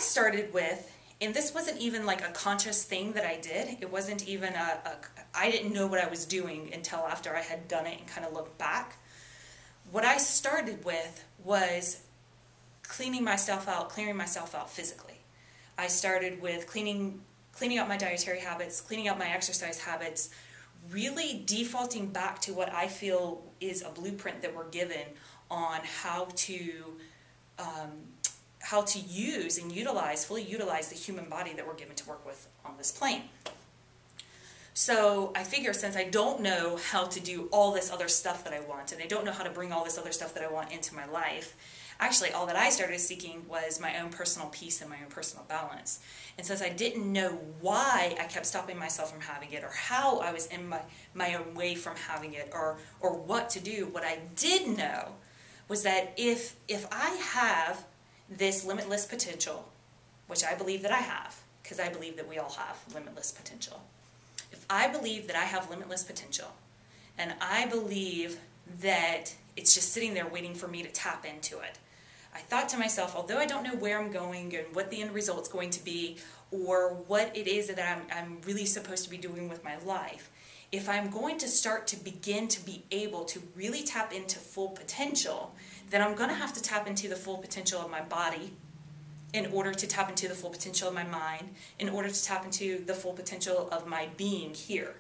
started with, and this wasn't even like a conscious thing that I did. It wasn't even I didn't know what I was doing until after I had done it and kind of looked back. What I started with was clearing myself out physically. I started with cleaning up my dietary habits, cleaning up my exercise habits, really defaulting back to what I feel is a blueprint that we're given on how to use and fully utilize the human body that we're given to work with on this plane. So I figure, since I don't know how to do all this other stuff that I want, and I don't know how to bring all this other stuff that I want into my life, actually all that I started seeking was my own personal peace and my own personal balance. And since I didn't know why I kept stopping myself from having it, or how I was in my own way from having it, or what to do, what I did know was that if I have this limitless potential, which I believe that I have, because I believe that we all have limitless potential. If I believe that I have limitless potential, and I believe that it's just sitting there waiting for me to tap into it, I thought to myself, although I don't know where I'm going and what the end result's going to be, or what it is that I'm really supposed to be doing with my life, if I'm going to start to begin to be able to really tap into full potential, then I'm going to have to tap into the full potential of my body in order to tap into the full potential of my mind, in order to tap into the full potential of my being here.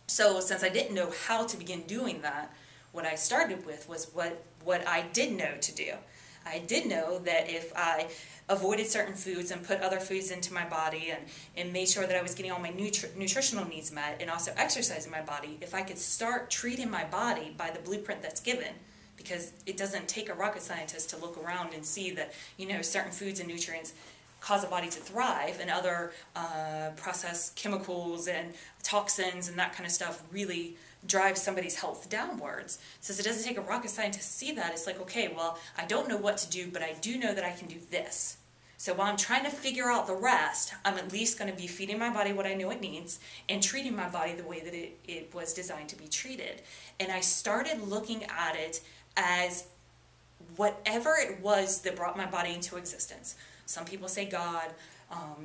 So since I didn't know how to begin doing that, what I started with was what I did know to do. I did know that if I avoided certain foods and put other foods into my body and made sure that I was getting all my nutritional needs met, and also exercising my body, if I could start treating my body by the blueprint that's given, because it doesn't take a rocket scientist to look around and see that, certain foods and nutrients cause a body to thrive, and other processed chemicals and toxins and that kind of stuff really drive somebody's health downwards. Since it doesn't take a rocket scientist to see that, it's like, okay, well, I don't know what to do, but I do know that I can do this. So while I'm trying to figure out the rest, I'm at least going to be feeding my body what I know it needs and treating my body the way that it was designed to be treated. And I started looking at it as whatever it was that brought my body into existence. Some people say God,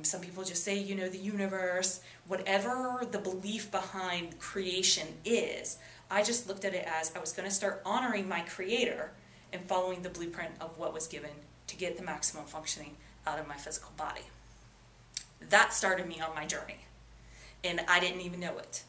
some people just say, the universe, whatever the belief behind creation is. I just looked at it as I was going to start honoring my creator and following the blueprint of what was given to get the maximum functioning out of my physical body. That started me on my journey, and I didn't even know it.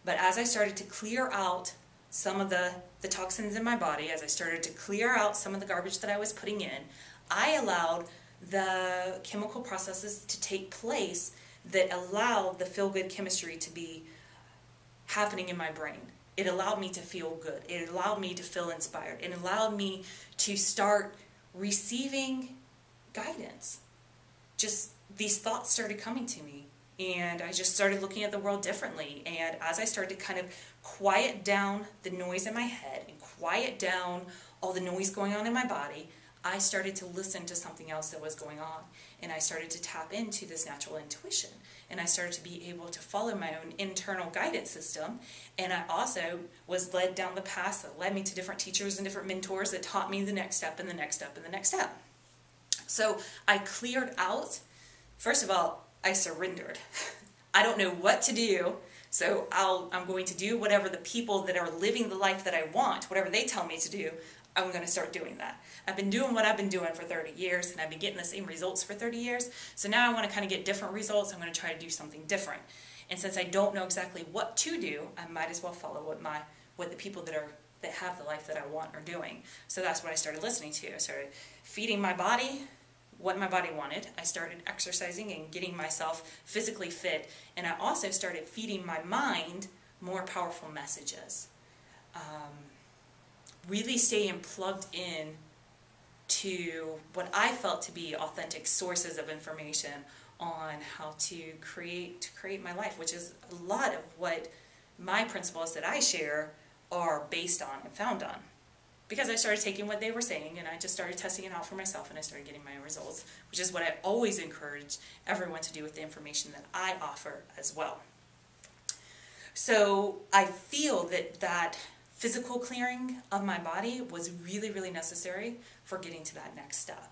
But as I started to clear out some of the toxins in my body, as I started to clear out some of the garbage that I was putting in, I allowed the chemical processes to take place that allowed the feel-good chemistry to be happening in my brain. It allowed me to feel good. It allowed me to feel inspired. It allowed me to start receiving guidance. Just these thoughts started coming to me, and I just started looking at the world differently. And as I started to kind of quiet down the noise in my head and quiet down all the noise going on in my body, I started to listen to something else that was going on, and I started to tap into this natural intuition, and I started to be able to follow my own internal guidance system. And I also was led down the path that led me to different teachers and different mentors that taught me the next step and the next step and the next step. So I cleared out. First of all, I surrendered. I don't know what to do, so I'm going to do whatever the people that are living the life that I want, whatever they tell me to do, I'm going to start doing that. I've been doing what I've been doing for 30 years, and I've been getting the same results for 30 years. So now I want to kind of get different results. I'm going to try to do something different. And since I don't know exactly what to do, I might as well follow what the people that have the life that I want are doing. So that's what I started listening to. I started feeding my body what my body wanted. I started exercising and getting myself physically fit. And I also started feeding my mind more powerful messages. Really staying plugged in to what I felt to be authentic sources of information on how to create my life, which is a lot of what my principles that I share are based on and found on. Because I started taking what they were saying, and I just started testing it out for myself, and I started getting my own results, which is what I always encourage everyone to do with the information that I offer as well. So I feel that physical clearing of my body was really, really necessary for getting to that next step.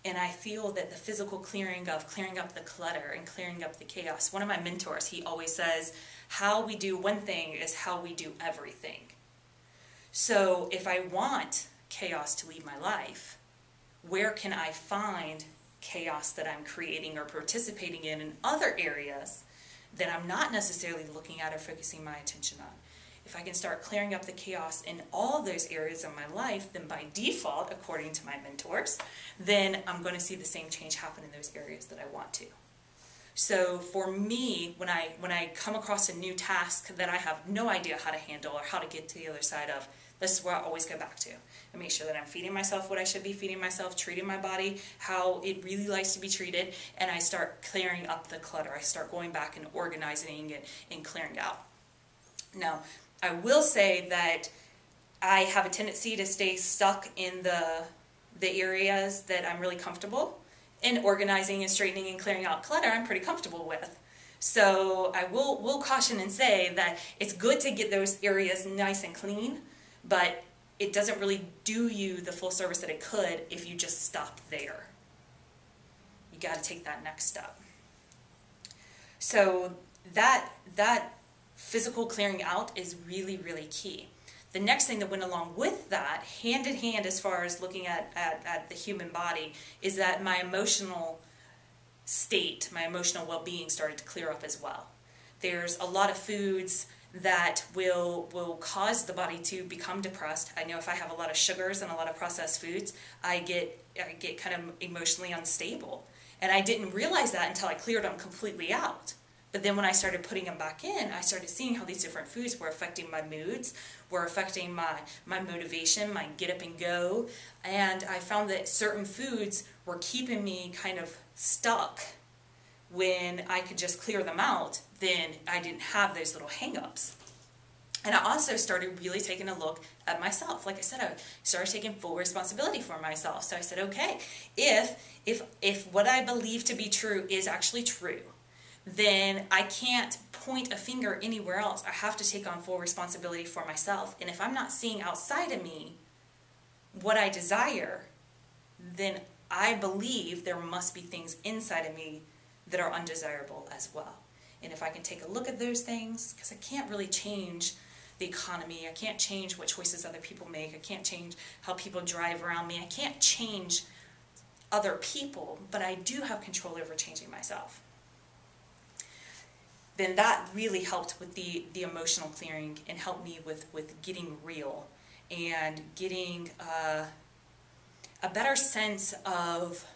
And I feel that the physical clearing up the clutter and clearing up the chaos. One of my mentors, he always says, how we do one thing is how we do everything. So if I want chaos to leave my life, where can I find chaos that I'm creating or participating in other areas that I'm not necessarily looking at or focusing my attention on? If I can start clearing up the chaos in all those areas of my life, then by default, according to my mentors, then I'm going to see the same change happen in those areas that I want to. So for me, when I come across a new task that I have no idea how to handle or how to get to the other side of, this is where I always go back to. I make sure that I'm feeding myself what I should be feeding myself, treating my body how it really likes to be treated, and I start clearing up the clutter. I start going back and organizing it and clearing out. Now, I will say that I have a tendency to stay stuck in the areas that I'm really comfortable in. Organizing and straightening and clearing out clutter I'm pretty comfortable with. So I will caution and say that it's good to get those areas nice and clean, but it doesn't really do you the full service that it could if you just stop there. You got to take that next step. So that physical clearing out is really, really key. The next thing that went along with that, hand in hand as far as looking at the human body, is that my emotional state, my emotional well-being started to clear up as well. There's a lot of foods that will cause the body to become depressed. I know if I have a lot of sugars and a lot of processed foods, I get kind of emotionally unstable. And I didn't realize that until I cleared them completely out. But then when I started putting them back in, I started seeing how these different foods were affecting my moods, were affecting my motivation, my get up and go. And I found that certain foods were keeping me kind of stuck. When I could just clear them out, then I didn't have those little hang-ups. And I also started really taking a look at myself. Like I said, I started taking full responsibility for myself. So I said, okay, if what I believe to be true is actually true, then I can't point a finger anywhere else. I have to take on full responsibility for myself. And if I'm not seeing outside of me what I desire, then I believe there must be things inside of me that are undesirable as well. And if I can take a look at those things, because I can't really change the economy, I can't change what choices other people make, I can't change how people drive around me, I can't change other people, but I do have control over changing myself. Then that really helped with the emotional clearing and helped me with getting real and getting a better sense of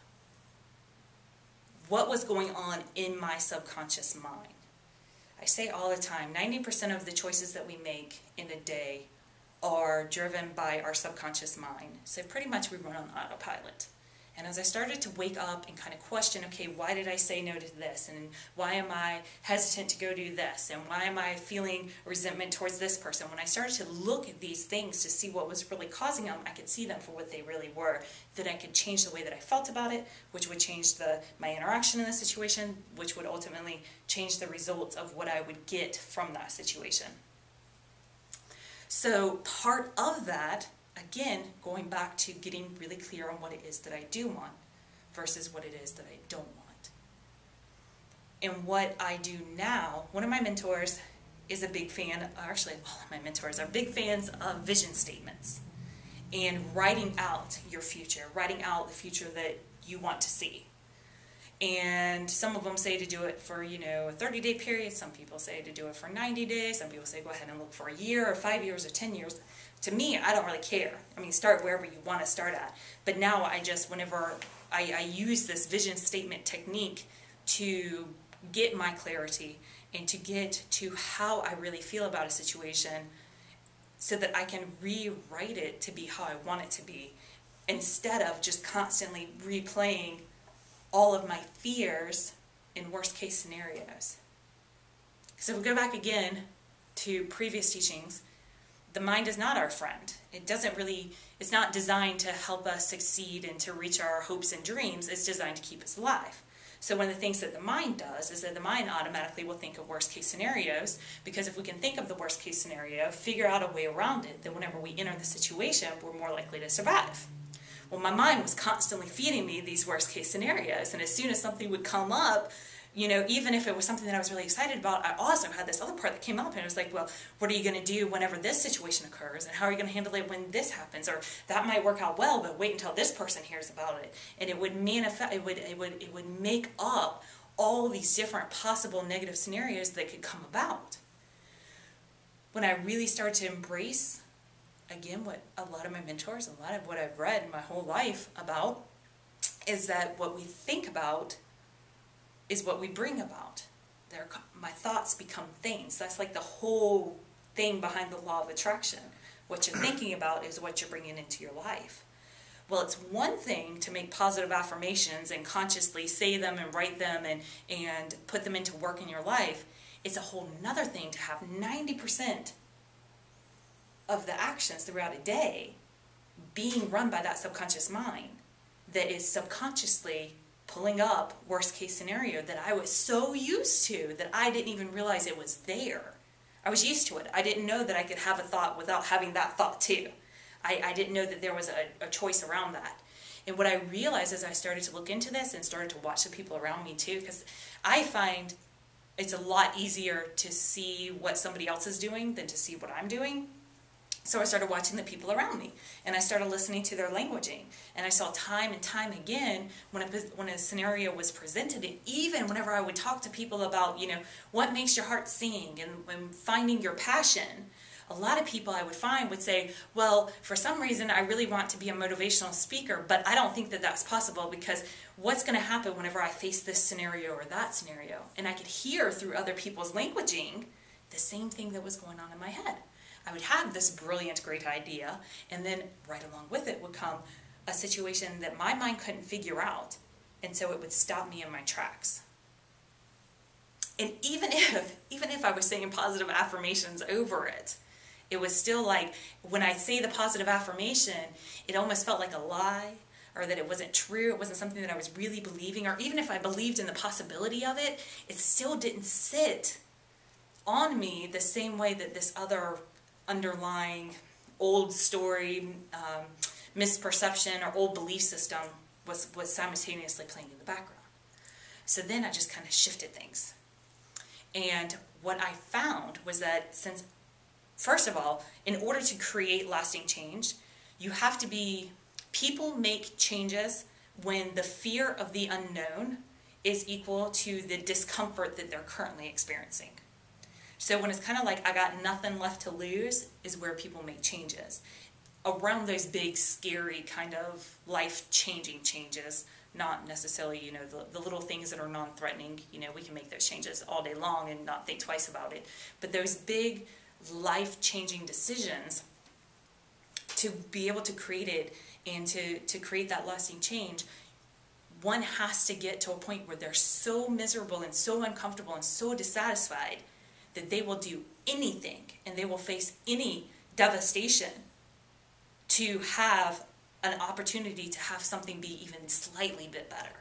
what was going on in my subconscious mind. I say all the time, 90% of the choices that we make in a day are driven by our subconscious mind. So pretty much we run on autopilot. And as I started to wake up and kind of question, okay, why did I say no to this? And why am I hesitant to go do this? And why am I feeling resentment towards this person? When I started to look at these things to see what was really causing them, I could see them for what they really were. Then I could change the way that I felt about it, which would change my interaction in the situation, which would ultimately change the results of what I would get from that situation. So part of that, again, going back to getting really clear on what it is that I do want versus what it is that I don't want. And what I do now, one of my mentors is a big fan, actually all of my mentors are big fans of vision statements and writing out your future, writing out the future that you want to see. And some of them say to do it for, a 30-day period. Some people say to do it for 90 days. Some people say go ahead and look for a year or 5 years or 10 years. To me, I don't really care. I mean, start wherever you want to start at. But now whenever I use this vision statement technique to get my clarity and to get to how I really feel about a situation so that I can rewrite it to be how I want it to be instead of just constantly replaying all of my fears in worst case scenarios. So if we go back again to previous teachings, the mind is not our friend. It's not designed to help us succeed and to reach our hopes and dreams. It's designed to keep us alive. So one of the things that the mind does is that the mind automatically will think of worst case scenarios, because if we can think of the worst case scenario, figure out a way around it, then whenever we enter the situation, we're more likely to survive. Well, my mind was constantly feeding me these worst case scenarios, and as soon as something would come up, you know, even if it was something that I was really excited about, I also had this other part that came up, and it was like, well, what are you going to do whenever this situation occurs, and how are you going to handle it when this happens, or that might work out well, but wait until this person hears about it. And it would manifest, it would make up all these different possible negative scenarios that could come about. When I really started to embrace, again, what a lot of my mentors, a lot of what I've read my whole life about, is that what we think about is what we bring about. My thoughts become things. That's like the whole thing behind the law of attraction. What you're thinking about is what you're bringing into your life. Well, it's one thing to make positive affirmations and consciously say them and write them and put them into work in your life. It's a whole nother thing to have 90% of the actions throughout a day being run by that subconscious mind that is subconsciously pulling up worst case scenario that I was so used to that I didn't even realize it was there. I was used to it. I didn't know that I could have a thought without having that thought too. I didn't know that there was a choice around that. And what I realized as I started to look into this and started to watch the people around me too, because I find it's a lot easier to see what somebody else is doing than to see what I'm doing. So I started watching the people around me, and I started listening to their languaging. And I saw time and time again when a scenario was presented, and even whenever I would talk to people about, you know, what makes your heart sing and finding your passion, a lot of people I would find would say, well, for some reason I really want to be a motivational speaker, but I don't think that that's possible because what's going to happen whenever I face this scenario or that scenario? And I could hear through other people's languaging the same thing that was going on in my head. I would have this brilliant, great idea, and then right along with it would come a situation that my mind couldn't figure out, and so it would stop me in my tracks. And even if I was saying positive affirmations over it, it was still like, when I say the positive affirmation, it almost felt like a lie, or that it wasn't true, it wasn't something that I was really believing, or even if I believed in the possibility of it, it still didn't sit on me the same way that this other underlying old story, misperception, or old belief system was simultaneously playing in the background. So then I just kind of shifted things. And what I found was that first of all, in order to create lasting change, you have to people make changes when the fear of the unknown is equal to the discomfort that they're currently experiencing. So when it's kind of like I got nothing left to lose is where people make changes. Around those big, scary kind of life-changing changes, not necessarily, you know, the little things that are non-threatening, you know, we can make those changes all day long and not think twice about it. But those big, life-changing decisions, to be able to create it and to create that lasting change, one has to get to a point where they're so miserable and so uncomfortable and so dissatisfied that they will do anything and they will face any devastation to have an opportunity to have something be even slightly bit better.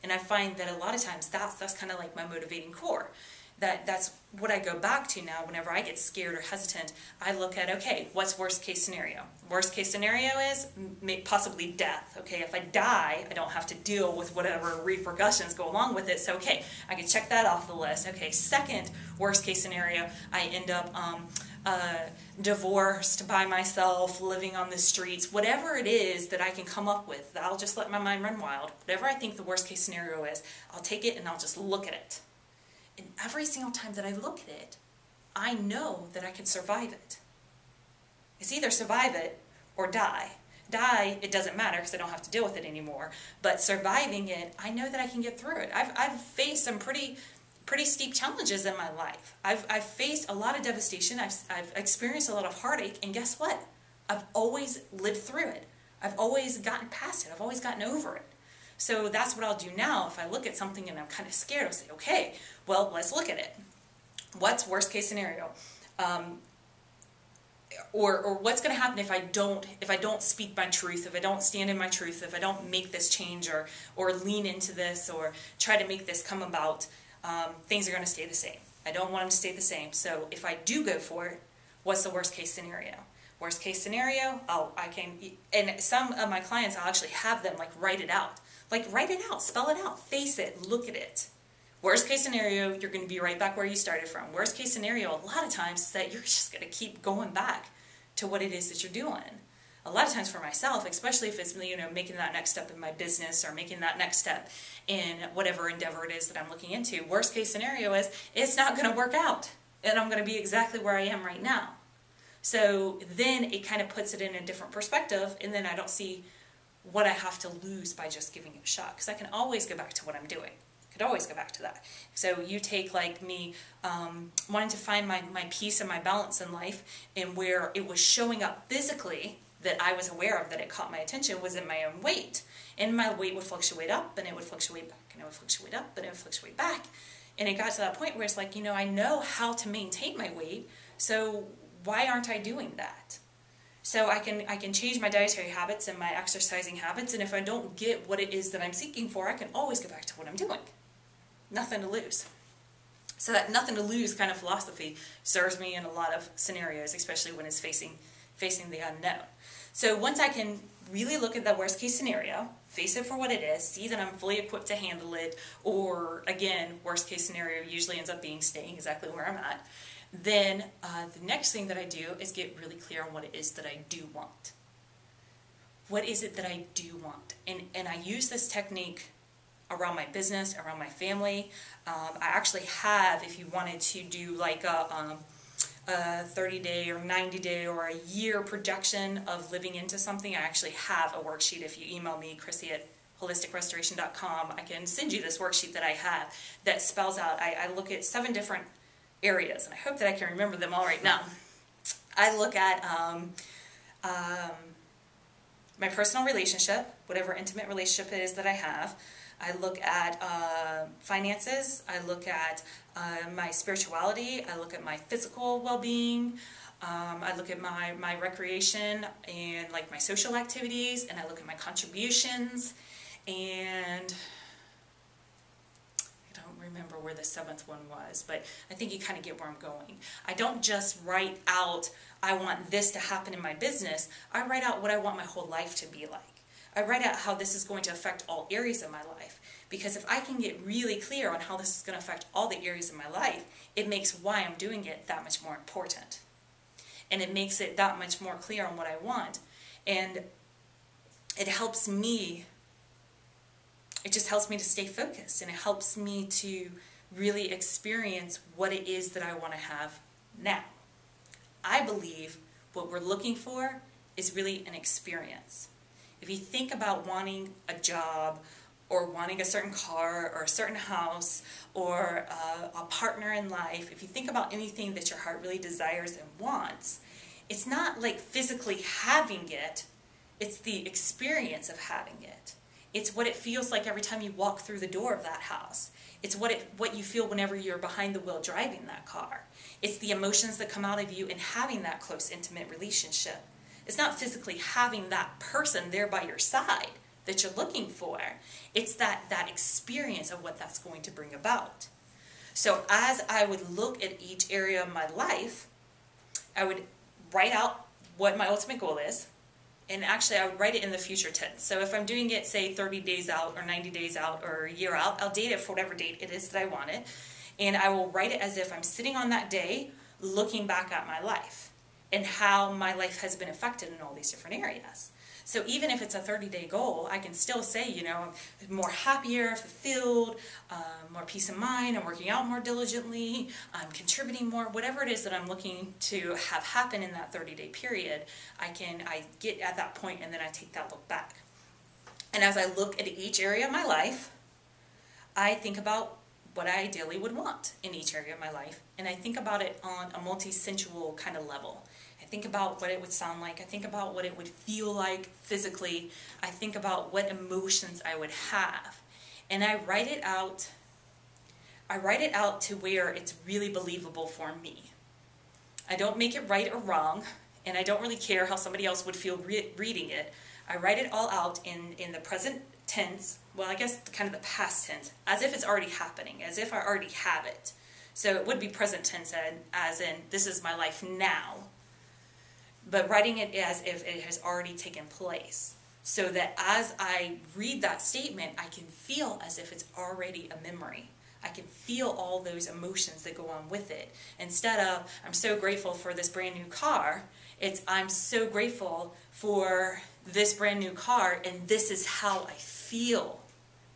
And I find that a lot of times that's kind of like my motivating core. That's what I go back to now whenever I get scared or hesitant. I look at, okay, what's worst case scenario? Worst case scenario is possibly death. Okay, if I die, I don't have to deal with whatever repercussions go along with it. So, okay, I can check that off the list. Okay, second worst case scenario, I end up divorced by myself, living on the streets, whatever it is that I can come up with. I'll just let my mind run wild. Whatever I think the worst case scenario is, I'll take it and I'll just look at it. And every single time that I look at it, I know that I can survive it. It's either survive it or die. Die, it doesn't matter because I don't have to deal with it anymore. But surviving it, I know that I can get through it. I've faced some pretty steep challenges in my life. I've faced a lot of devastation. I've experienced a lot of heartache. And guess what? I've always lived through it. I've always gotten past it. I've always gotten over it. So that's what I'll do now. If I look at something and I'm kind of scared, I'll say, okay, well, let's look at it. What's worst case scenario? Or what's going to happen if I don't speak my truth, if I don't stand in my truth, if I don't make this change or lean into this or try to make this come about, things are going to stay the same. I don't want them to stay the same. So if I do go for it, what's the worst case scenario? Worst case scenario, and some of my clients, I'll actually have them like write it out. Like write it out, spell it out, face it, look at it. Worst case scenario, you're going to be right back where you started from. Worst case scenario, a lot of times is that you're just going to keep going back to what it is that you're doing. A lot of times for myself, especially if it's, making that next step in my business or making that next step in whatever endeavor it is that I'm looking into, worst case scenario is it's not going to work out and I'm going to be exactly where I am right now. So then it kind of puts it in a different perspective, and then I don't see what I have to lose by just giving it a shot, because I can always go back to what I'm doing. I could always go back to that. So you take like me wanting to find my peace and my balance in life, and where it was showing up physically that I was aware of, that it caught my attention, was in my own weight. And my weight would fluctuate up, and it would fluctuate back, and it would fluctuate up, and it would fluctuate back. And it got to that point where it's like, I know how to maintain my weight, so why aren't I doing that? So I can change my dietary habits and my exercising habits, and if I don't get what it is that I'm seeking for, I can always go back to what I'm doing. Nothing to lose. So that nothing to lose kind of philosophy serves me in a lot of scenarios, especially when it's facing the unknown. So once I can really look at the worst case scenario, face it for what it is, see that I'm fully equipped to handle it, or again, worst case scenario usually ends up being staying exactly where I'm at, then the next thing that I do is get really clear on what it is that I do want. What is it that I do want? And I use this technique around my business, around my family. I actually have, if you wanted to do like a 30-day or 90-day or a year projection of living into something, I actually have a worksheet. If you email me, Chrissy@holisticrestoration.com, I can send you this worksheet that I have that spells out. I look at 7 different areas, and I hope that I can remember them all right now. I look at my personal relationship, whatever intimate relationship it is that I have. I look at finances. I look at my spirituality. I look at my physical well-being. I look at my recreation and like my social activities, and I look at my contributions, and remember where the 7th one was, but I think you kind of get where I'm going. I don't just write out, I want this to happen in my business. I write out what I want my whole life to be like. I write out how this is going to affect all areas of my life, because if I can get really clear on how this is going to affect all the areas of my life, it makes why I'm doing it that much more important. And it makes it that much more clear on what I want. And it helps me. It just helps me to stay focused, and it helps me to really experience what it is that I want to have now. I believe what we're looking for is really an experience. If you think about wanting a job, or wanting a certain car, or a certain house, or a partner in life, if you think about anything that your heart really desires and wants, it's not like physically having it, it's the experience of having it. It's what it feels like every time you walk through the door of that house. It's what you feel whenever you're behind the wheel driving that car. It's the emotions that come out of you in having that close, intimate relationship. It's not physically having that person there by your side that you're looking for. It's that experience of what that's going to bring about. So as I would look at each area of my life, I would write out what my ultimate goal is. And actually, I would write it in the future tense. So if I'm doing it, say, 30 days out or 90 days out or a year out, I'll date it for whatever date it is that I want it. And I will write it as if I'm sitting on that day looking back at my life and how my life has been affected in all these different areas. So even if it's a 30-day goal, I can still say, I'm more happier, fulfilled, more peace of mind, I'm working out more diligently, I'm contributing more, whatever it is that I'm looking to have happen in that 30-day period, I get at that point, and then I take that look back. And as I look at each area of my life, I think about what I ideally would want in each area of my life, and I think about it on a multi-sensual kind of level. I think about what it would sound like. I think about what it would feel like physically. I think about what emotions I would have. And I write it out. I write it out to where it's really believable for me. I don't make it right or wrong, and I don't really care how somebody else would feel reading it. I write it all out in the present tense, well, I guess kind of the past tense, as if it's already happening, as if I already have it. So it would be present tense as in, this is my life now. but writing it as if it has already taken place, so that as I read that statement, I can feel as if it's already a memory. I can feel all those emotions that go on with it. Instead of, I'm so grateful for this brand new car, it's, I'm so grateful for this brand new car, and this is how I feel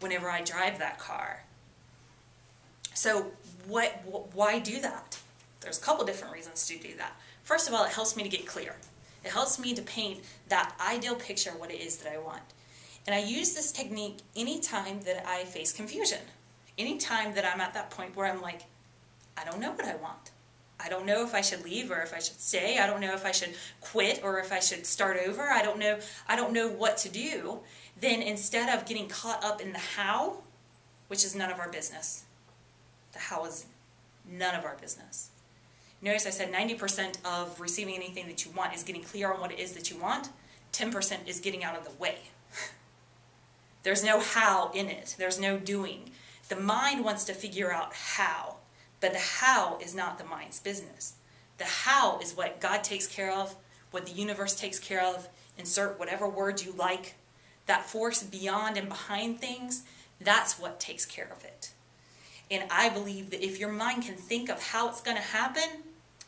whenever I drive that car. So why do that? There's a couple different reasons to do that. First of all, it helps me to get clear. It helps me to paint that ideal picture of what it is that I want. And I use this technique anytime that I face confusion. Anytime that I'm at that point where I'm like, I don't know what I want. I don't know if I should leave or if I should stay. I don't know if I should quit or if I should start over. I don't know what to do. Then instead of getting caught up in the how, which is none of our business, the how is none of our business. Notice I said 90% of receiving anything that you want is getting clear on what it is that you want. 10% is getting out of the way. There's no how in it. There's no doing. The mind wants to figure out how, but the how is not the mind's business. The how is what God takes care of, what the universe takes care of. Insert whatever word you like. That force beyond and behind things, that's what takes care of it. And I believe that if your mind can think of how it's going to happen,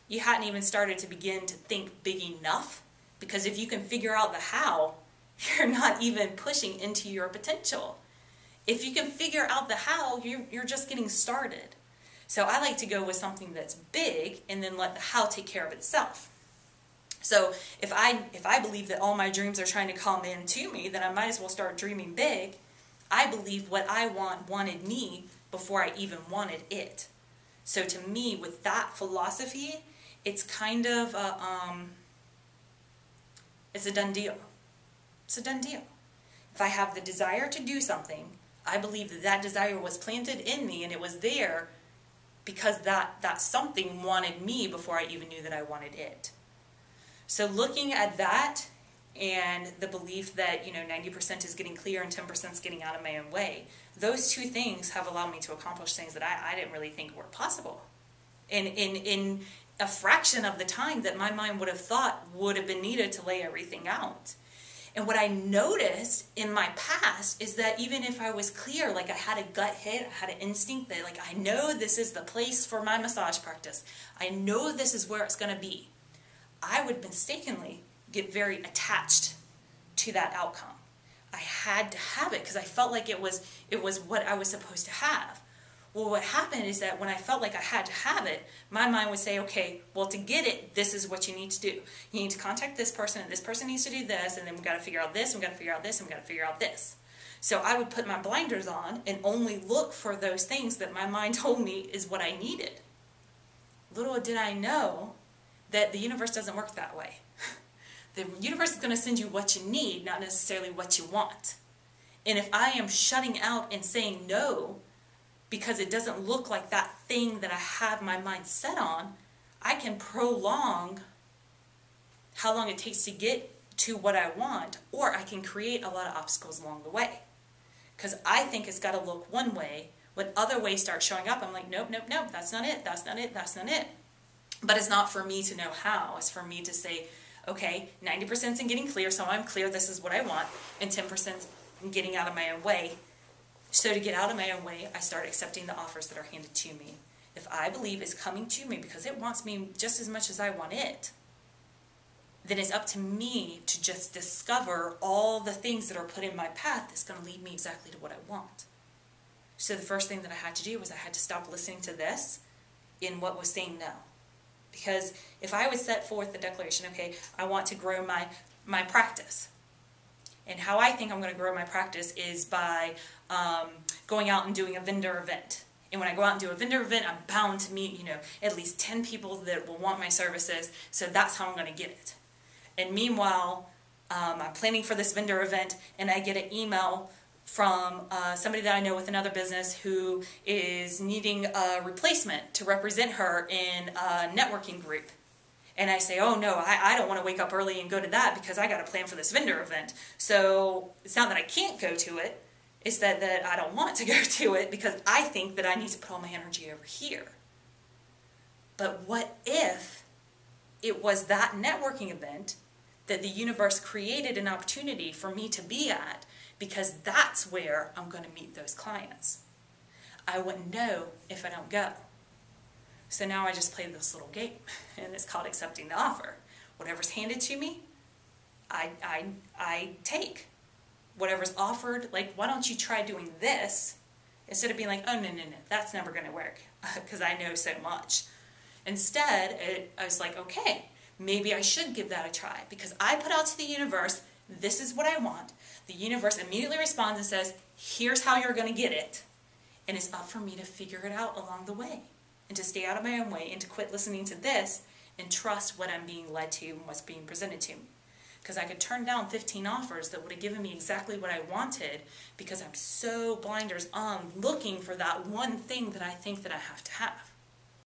you hadn't even started to begin to think big enough. Because if you can figure out the how, you're not even pushing into your potential. If you can figure out the how, you're just getting started. So I like to go with something that's big and then let the how take care of itself. So if I believe that all my dreams are trying to come in to me, then I might as well start dreaming big. I believe what I wanted me before I even wanted it. So to me, with that philosophy, it's kind of it's a done deal. It's a done deal. If I have the desire to do something, I believe that that desire was planted in me and it was there because that something wanted me before I even knew that I wanted it. So looking at that and the belief that 90% is getting clear and 10% is getting out of my own way, those two things have allowed me to accomplish things that I didn't really think were possible. In a fraction of the time that my mind would have thought would have been needed to lay everything out. And what I noticed in my past is that even if I was clear, like I had a gut hit, I had an instinct that like I know this is the place for my massage practice. I know this is where it's going to be. I would mistakenly get very attached to that outcome. I had to have it because I felt like it was what I was supposed to have. Well, what happened is that when I felt like I had to have it, my mind would say, okay, well, to get it, this is what you need to do. You need to contact this person, and this person needs to do this, and then we've got to figure out this, and we've got to figure out this, and we've got to figure out this. So I would put my blinders on and only look for those things that my mind told me is what I needed. Little did I know that the universe doesn't work that way. The universe is going to send you what you need, not necessarily what you want. And if I am shutting out and saying no, because it doesn't look like that thing that I have my mind set on, I can prolong how long it takes to get to what I want, or I can create a lot of obstacles along the way. Because I think it's got to look one way. When other ways start showing up, I'm like, nope, nope, nope, that's not it, that's not it, that's not it. But it's not for me to know how. It's for me to say, okay, 90% in getting clear, so I'm clear this is what I want, and 10% in getting out of my own way. So to get out of my own way, I start accepting the offers that are handed to me. If I believe it's coming to me because it wants me just as much as I want it, then it's up to me to just discover all the things that are put in my path that's going to lead me exactly to what I want. So the first thing that I had to do was I had to stop listening to this in what was saying no. Because if I would set forth the declaration, okay, I want to grow my practice. And how I think I'm going to grow my practice is by going out and doing a vendor event. And when I go out and do a vendor event, I'm bound to meet, at least 10 people that will want my services. So that's how I'm going to get it. And meanwhile, I'm planning for this vendor event, and I get an email from somebody that I know with another business who is needing a replacement to represent her in a networking group. And I say, oh no, I don't want to wake up early and go to that because I got to plan for this vendor event. So it's not that I can't go to it, it's that I don't want to go to it because I think that I need to put all my energy over here. But what if it was that networking event that the universe created an opportunity for me to be at, because that's where I'm going to meet those clients. I wouldn't know if I don't go. So now I just play this little game, and it's called accepting the offer. Whatever's handed to me, I take. Whatever's offered, like, why don't you try doing this, instead of being like, oh, no, that's never going to work, because I know so much. Instead, I was like, okay, maybe I should give that a try, because I put out to the universe, this is what I want. The universe immediately responds and says, here's how you're going to get it. And it's up for me to figure it out along the way, and to stay out of my own way, and to quit listening to this, and trust what I'm being led to and what's being presented to me. Because I could turn down 15 offers that would have given me exactly what I wanted, because I'm so blinders on looking for that one thing that I think that I have to have.